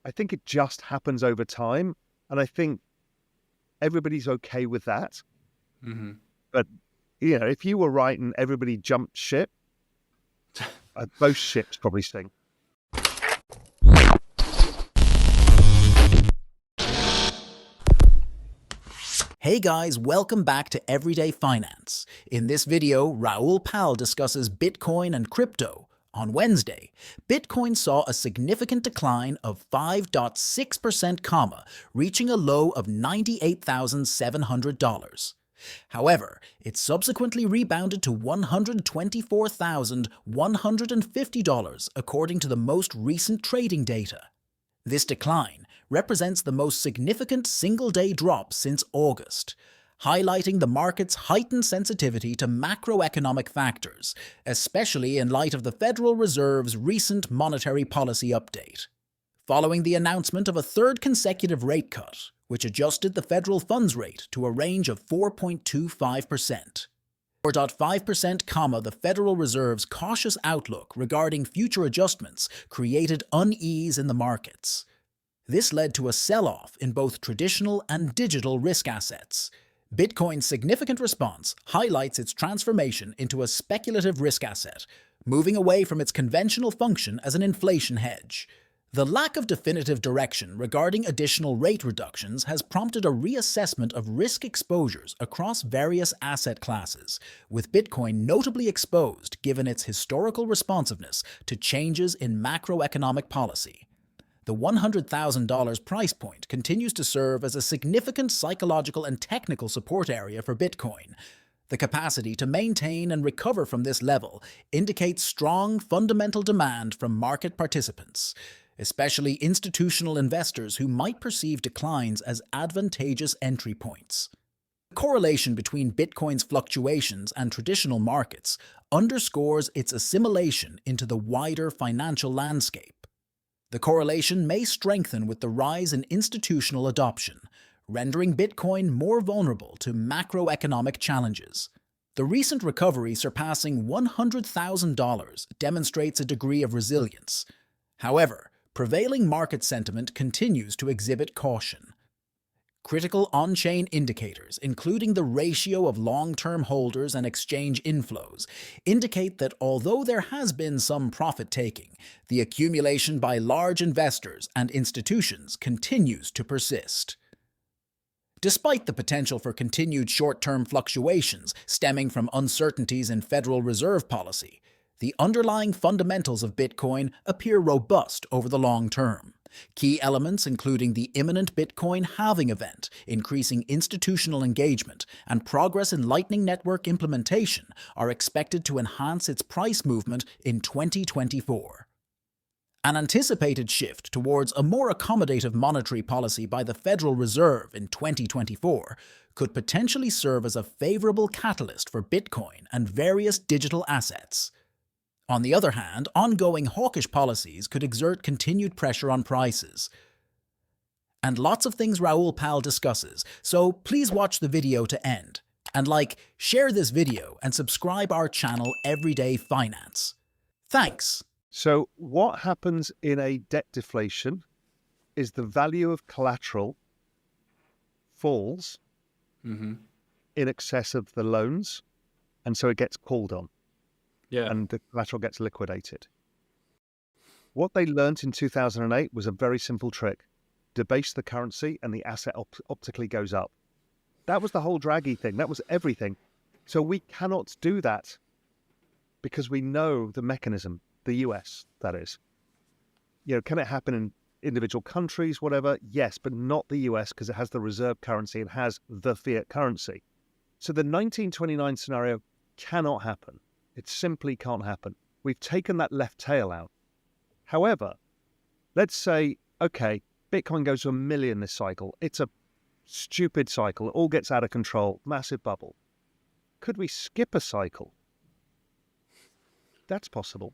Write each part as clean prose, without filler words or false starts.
I think it just happens over time. And I think everybody's okay with that. Mm-hmm. But, if you were right and everybody jumped ship, both ships probably sink. Hey guys, welcome back to Everyday Finance. In this video, Raoul Pal discusses Bitcoin and crypto. On Wednesday, Bitcoin saw a significant decline of 5.6%, reaching a low of $98,700. However, it subsequently rebounded to $124,150 according to the most recent trading data. This decline represents the most significant single-day drop since August, highlighting the market's heightened sensitivity to macroeconomic factors, especially in light of the Federal Reserve's recent monetary policy update. Following the announcement of a third consecutive rate cut, which adjusted the federal funds rate to a range of 4.25%. 4.5%, the Federal Reserve's cautious outlook regarding future adjustments created unease in the markets. This led to a sell-off in both traditional and digital risk assets. Bitcoin's significant response highlights its transformation into a speculative risk asset, moving away from its conventional function as an inflation hedge. The lack of definitive direction regarding additional rate reductions has prompted a reassessment of risk exposures across various asset classes, with Bitcoin notably exposed given its historical responsiveness to changes in macroeconomic policy. The $100,000 price point continues to serve as a significant psychological and technical support area for Bitcoin. The capacity to maintain and recover from this level indicates strong fundamental demand from market participants, especially institutional investors who might perceive declines as advantageous entry points. The correlation between Bitcoin's fluctuations and traditional markets underscores its assimilation into the wider financial landscape. The correlation may strengthen with the rise in institutional adoption, rendering Bitcoin more vulnerable to macroeconomic challenges. The recent recovery surpassing $100,000 demonstrates a degree of resilience. However, prevailing market sentiment continues to exhibit caution. Critical on-chain indicators, including the ratio of long-term holders and exchange inflows, indicate that although there has been some profit-taking, the accumulation by large investors and institutions continues to persist. Despite the potential for continued short-term fluctuations stemming from uncertainties in Federal Reserve policy, the underlying fundamentals of Bitcoin appear robust over the long term. Key elements including the imminent Bitcoin halving event, increasing institutional engagement, and progress in Lightning Network implementation are expected to enhance its price movement in 2024. An anticipated shift towards a more accommodative monetary policy by the Federal Reserve in 2024 could potentially serve as a favorable catalyst for Bitcoin and various digital assets. On the other hand, ongoing hawkish policies could exert continued pressure on prices. And lots of things Raoul Pal discusses, so please watch the video to end. And share this video and subscribe our channel Everyday Finance. Thanks! So what happens in a debt deflation is the value of collateral falls in excess of the loans, and so it gets called on. Yeah. And the collateral gets liquidated. What they learnt in 2008 was a very simple trick. Debase the currency and the asset optically goes up. That was the whole Draghi thing. That was everything. So we cannot do that because we know the mechanism, the US, that is. Can it happen in individual countries, whatever? Yes, but not the US because it has the reserve currency and has the fiat currency. So the 1929 scenario cannot happen. It simply can't happen. We've taken that left tail out. However, let's say, okay, Bitcoin goes to 1 million this cycle. It's a stupid cycle. It all gets out of control. Massive bubble. Could we skip a cycle? That's possible.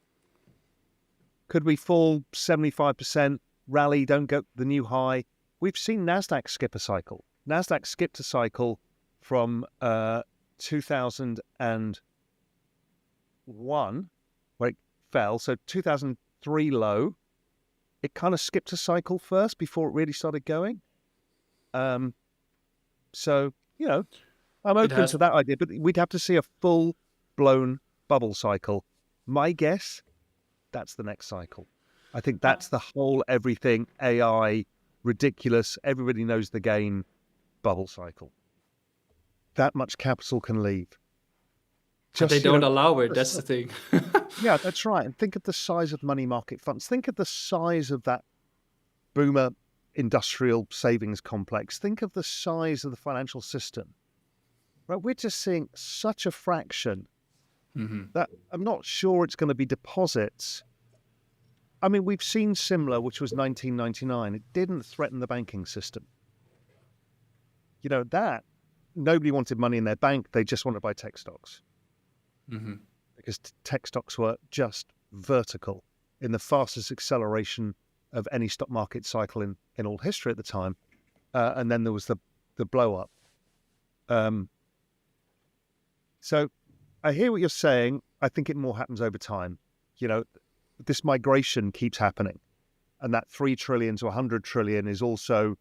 Could we fall 75%, rally, don't go the new high? We've seen NASDAQ skip a cycle. NASDAQ skipped a cycle from 2001, where it fell. So 2003 low, it kind of skipped a cycle first before it really started going. So, I'm open to that idea, but we'd have to see a full-blown bubble cycle. My guess, that's the next cycle. I think that's the whole everything, AI, ridiculous, everybody knows the game, bubble cycle. That much capital can leave. They don't allow it, that's the thing. Yeah, that's right. And think of the size of money market funds. Think of the size of that boomer industrial savings complex. Think of the size of the financial system. Right, we're just seeing such a fraction that I'm not sure it's going to be deposits. I mean, we've seen similar, which was 1999. It didn't threaten the banking system. That nobody wanted money in their bank. They just wanted to buy tech stocks. Because tech stocks were just vertical in the fastest acceleration of any stock market cycle in all history at the time. And then there was the blow up. So I hear what you're saying. I think it more happens over time. This migration keeps happening. And that 3 trillion to 100 trillion is also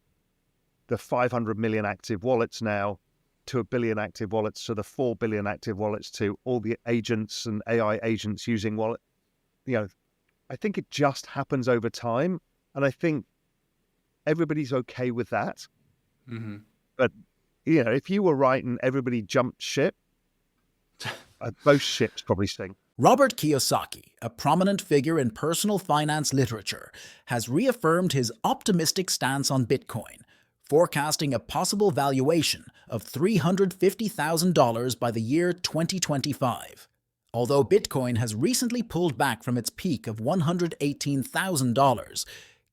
the 500 million active wallets now, to 1 billion active wallets, to the 4 billion active wallets, to all the agents and AI agents using wallet. I think it just happens over time. And I think everybody's okay with that. But, if you were right and everybody jumped ship, both ships probably sink. Robert Kiyosaki, a prominent figure in personal finance literature, has reaffirmed his optimistic stance on Bitcoin, forecasting a possible valuation of $350,000 by the year 2025. Although Bitcoin has recently pulled back from its peak of $118,000,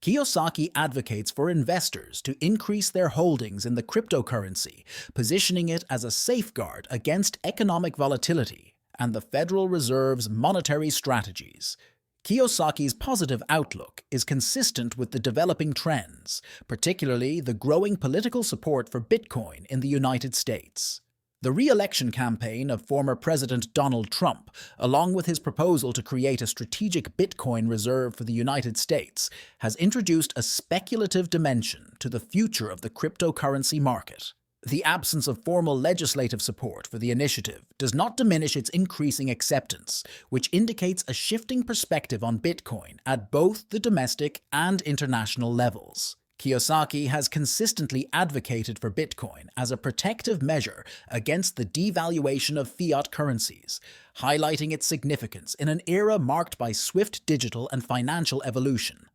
Kiyosaki advocates for investors to increase their holdings in the cryptocurrency, positioning it as a safeguard against economic volatility and the Federal Reserve's monetary strategies. Kiyosaki's positive outlook is consistent with the developing trends, particularly the growing political support for Bitcoin in the United States. The re-election campaign of former President Donald Trump, along with his proposal to create a strategic Bitcoin reserve for the United States, has introduced a speculative dimension to the future of the cryptocurrency market. The absence of formal legislative support for the initiative does not diminish its increasing acceptance, which indicates a shifting perspective on Bitcoin at both the domestic and international levels. Kiyosaki has consistently advocated for Bitcoin as a protective measure against the devaluation of fiat currencies, highlighting its significance in an era marked by swift digital and financial evolution.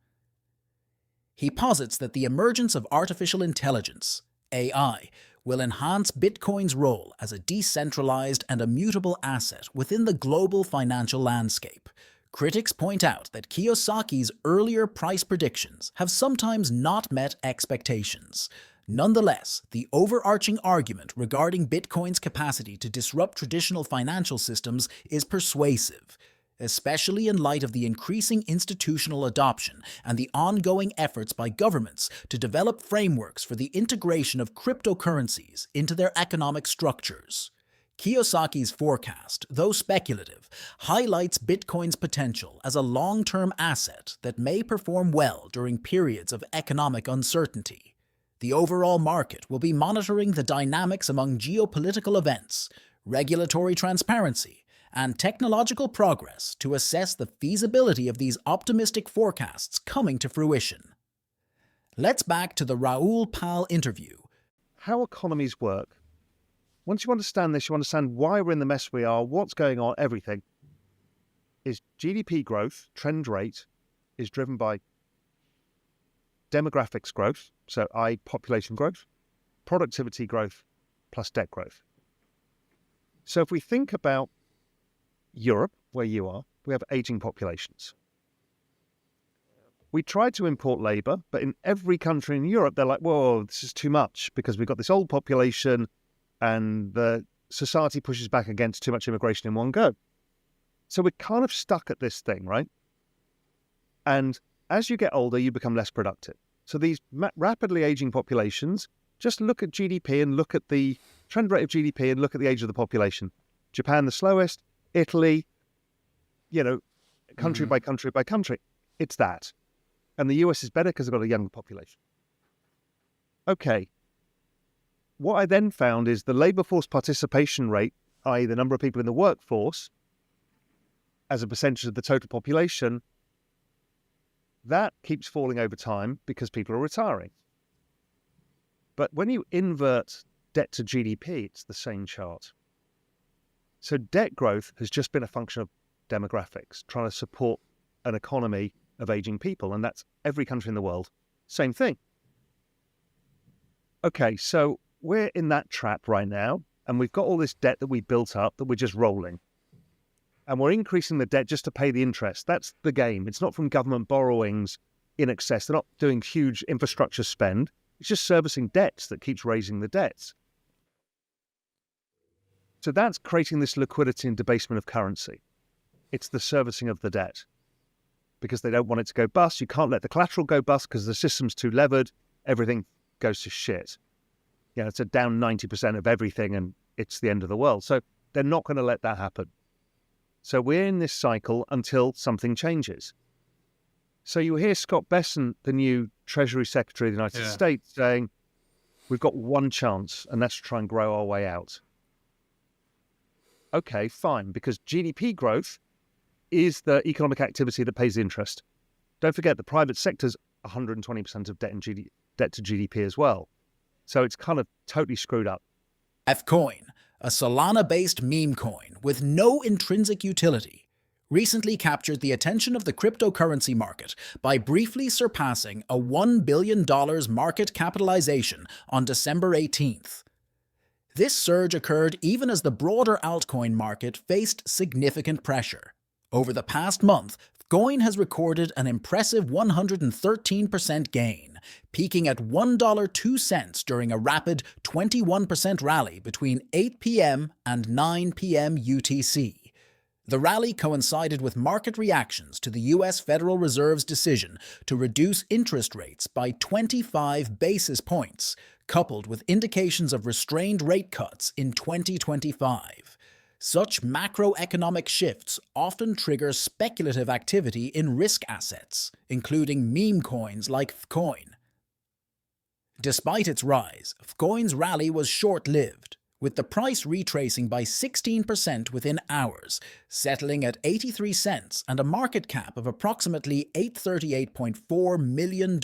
He posits that the emergence of artificial intelligence, AI, will enhance Bitcoin's role as a decentralized and immutable asset within the global financial landscape. Critics point out that Kiyosaki's earlier price predictions have sometimes not met expectations. Nonetheless, the overarching argument regarding Bitcoin's capacity to disrupt traditional financial systems is persuasive, especially in light of the increasing institutional adoption and the ongoing efforts by governments to develop frameworks for the integration of cryptocurrencies into their economic structures. Kiyosaki's forecast, though speculative, highlights Bitcoin's potential as a long-term asset that may perform well during periods of economic uncertainty. The overall market will be monitoring the dynamics among geopolitical events, regulatory transparency, and technological progress to assess the feasibility of these optimistic forecasts coming to fruition. Let's back to the Raoul Pal interview. How economies work. Once you understand this, you understand why we're in the mess we are, what's going on, everything. Is GDP growth, trend rate, is driven by demographics growth, so i.e. population growth, productivity growth, plus debt growth. So if we think about Europe, where you are, we have aging populations. We tried to import labor, but in every country in Europe, they're like, whoa, this is too much because we've got this old population and the society pushes back against too much immigration in one go. So we're kind of stuck at this thing, right? And as you get older, you become less productive. So these rapidly aging populations, just look at GDP and look at the trend rate of GDP and look at the age of the population. Japan the slowest, Italy, country by country by country. It's that. And the US is better because they've got a younger population. Okay. What I then found is the labour force participation rate, i.e. the number of people in the workforce, as a percentage of the total population, that keeps falling over time because people are retiring. But when you invert debt to GDP, it's the same chart. So debt growth has just been a function of demographics, trying to support an economy of aging people, and that's every country in the world. Same thing. Okay, so we're in that trap right now, and we've got all this debt that we built up that we're just rolling. And we're increasing the debt just to pay the interest. That's the game. It's not from government borrowings in excess. They're not doing huge infrastructure spend. It's just servicing debts that keeps raising the debts. So that's creating this liquidity and debasement of currency. It's the servicing of the debt because they don't want it to go bust. You can't let the collateral go bust because the system's too levered. Everything goes to shit. It's a down 90% of everything and it's the end of the world. So they're not going to let that happen. So we're in this cycle until something changes. So you hear Scott Bessent, the new Treasury Secretary of the United States, saying, we've got one chance, and that's to try and grow our way out. Okay, fine, because GDP growth is the economic activity that pays the interest. Don't forget, the private sector's 120% of debt to GDP as well. So it's kind of totally screwed up. Fcoin, a Solana-based meme coin with no intrinsic utility, recently captured the attention of the cryptocurrency market by briefly surpassing a $1 billion market capitalization on December 18th. This surge occurred even as the broader altcoin market faced significant pressure. Over the past month, Fcoin has recorded an impressive 113% gain, peaking at $1.02 during a rapid 21% rally between 8 p.m. and 9 p.m. UTC. The rally coincided with market reactions to the U.S. Federal Reserve's decision to reduce interest rates by 25 basis points, coupled with indications of restrained rate cuts in 2025. Such macroeconomic shifts often trigger speculative activity in risk assets, including meme coins like Fcoin. Despite its rise, Fcoin's rally was short-lived, with the price retracing by 16% within hours, settling at 83 cents and a market cap of approximately $838.4 million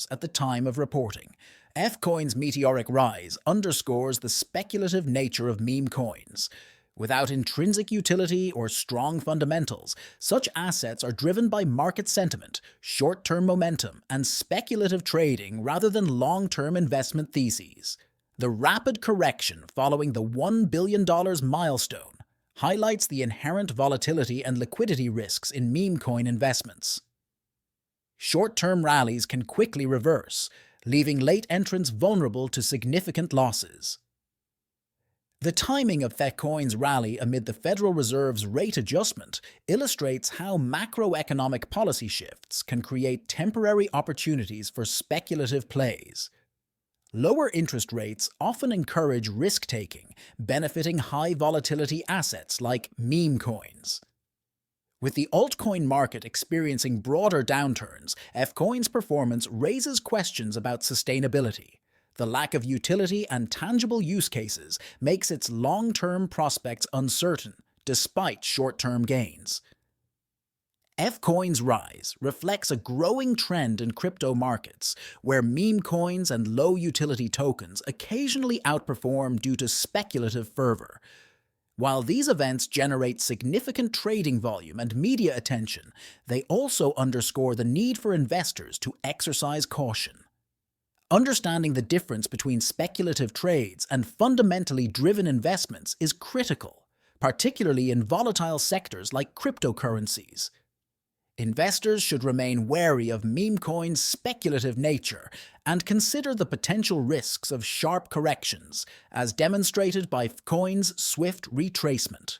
at the time of reporting. Fcoin's meteoric rise underscores the speculative nature of meme coins. Without intrinsic utility or strong fundamentals, such assets are driven by market sentiment, short-term momentum, and speculative trading rather than long-term investment theses. The rapid correction following the $1 billion milestone highlights the inherent volatility and liquidity risks in meme coin investments. Short-term rallies can quickly reverse, leaving late entrants vulnerable to significant losses. The timing of Fcoin's rally amid the Federal Reserve's rate adjustment illustrates how macroeconomic policy shifts can create temporary opportunities for speculative plays. Lower interest rates often encourage risk-taking, benefiting high-volatility assets like meme coins. With the altcoin market experiencing broader downturns, Fcoin's performance raises questions about sustainability. The lack of utility and tangible use cases makes its long-term prospects uncertain, despite short-term gains. Fcoin's rise reflects a growing trend in crypto markets, where meme coins and low-utility tokens occasionally outperform due to speculative fervor. While these events generate significant trading volume and media attention, they also underscore the need for investors to exercise caution. Understanding the difference between speculative trades and fundamentally driven investments is critical, particularly in volatile sectors like cryptocurrencies. Investors should remain wary of meme coins' speculative nature and consider the potential risks of sharp corrections, as demonstrated by Fcoin's swift retracement.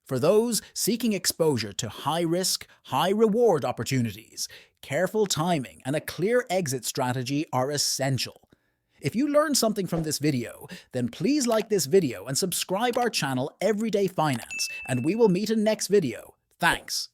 For those seeking exposure to high-risk, high-reward opportunities, careful timing and a clear exit strategy are essential. If you learned something from this video, then please like this video and subscribe our channel Everyday Finance, and we will meet in next video. Thanks.